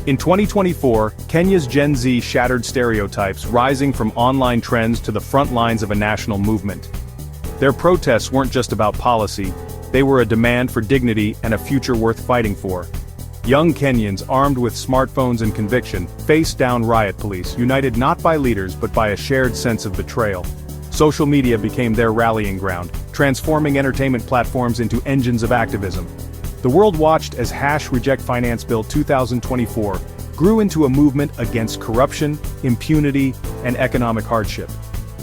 In 2024, Kenya's Gen Z shattered stereotypes, rising from online trends to the front lines of a national movement. Their protests weren't just about policy, they were a demand for dignity and a future worth fighting for. Young Kenyans, armed with smartphones and conviction, faced down riot police, united not by leaders but by a shared sense of betrayal. Social media became their rallying ground, transforming entertainment platforms into engines of activism. The world watched as #Reject Finance Bill 2024 grew into a movement against corruption, impunity, and economic hardship.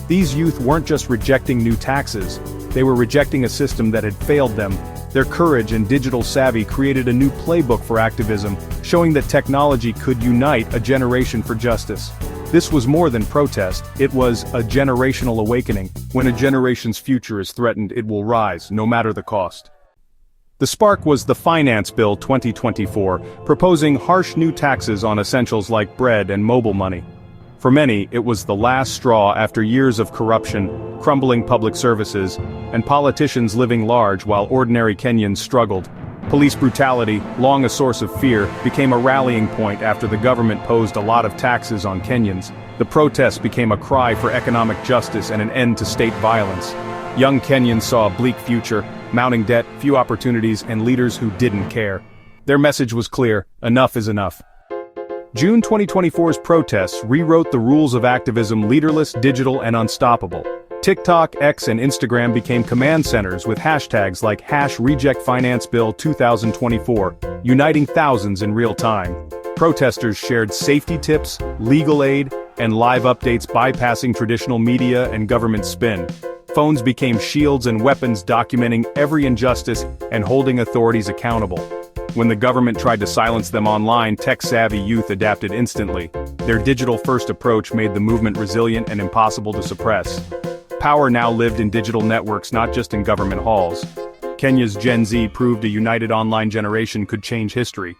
These youth weren't just rejecting new taxes, they were rejecting a system that had failed them. Their courage and digital savvy created a new playbook for activism, showing that technology could unite a generation for justice. This was more than protest, it was a generational awakening. When a generation's future is threatened, it will rise, no matter the cost. The spark was the Finance Bill 2024, proposing harsh new taxes on essentials like bread and mobile money. For many, it was the last straw after years of corruption, crumbling public services, and politicians living large while ordinary Kenyans struggled. Police brutality, long a source of fear, became a rallying point after the government posed a lot of taxes on Kenyans. The protests became a cry for economic justice and an end to state violence. Young Kenyans saw a bleak future, mounting debt, few opportunities, and leaders who didn't care. Their message was clear: enough is enough. June 2024's protests rewrote the rules of activism: leaderless, digital, and unstoppable. TikTok, X, and Instagram became command centers with hashtags like #RejectFinanceBill 2024, uniting thousands in real time. Protesters shared safety tips, legal aid, and live updates, bypassing traditional media and government spin. Phones became shields and weapons, documenting every injustice and holding authorities accountable. When the government tried to silence them online, tech-savvy youth adapted instantly. Their digital-first approach made the movement resilient and impossible to suppress. Power now lived in digital networks, not just in government halls. Kenya's Gen Z proved a united online generation could change history.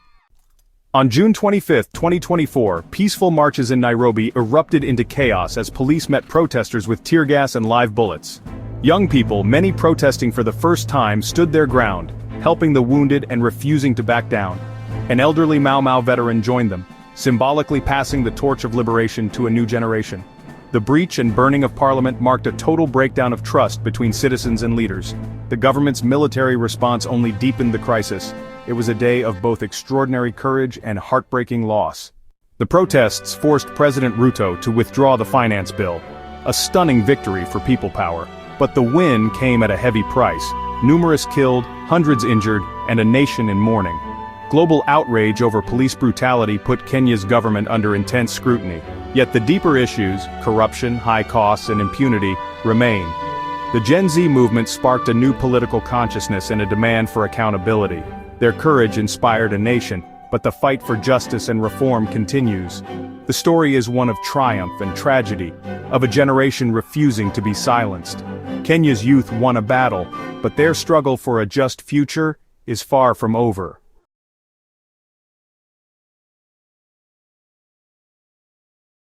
On June 25, 2024, peaceful marches in Nairobi erupted into chaos as police met protesters with tear gas and live bullets. Young people, many protesting for the first time, stood their ground, helping the wounded and refusing to back down. An elderly Mau Mau veteran joined them, symbolically passing the torch of liberation to a new generation. The breach and burning of parliament marked a total breakdown of trust between citizens and leaders. The government's military response only deepened the crisis. It was a day of both extraordinary courage and heartbreaking loss. The protests forced President Ruto to withdraw the finance bill, a stunning victory for people power. But the win came at a heavy price: numerous killed, hundreds injured, and a nation in mourning. Global outrage over police brutality put Kenya's government under intense scrutiny. Yet the deeper issues, corruption, high costs, and impunity, remain. The Gen Z movement sparked a new political consciousness and a demand for accountability. Their courage inspired a nation, but the fight for justice and reform continues. The story is one of triumph and tragedy, of a generation refusing to be silenced. Kenya's youth won a battle, but their struggle for a just future is far from over.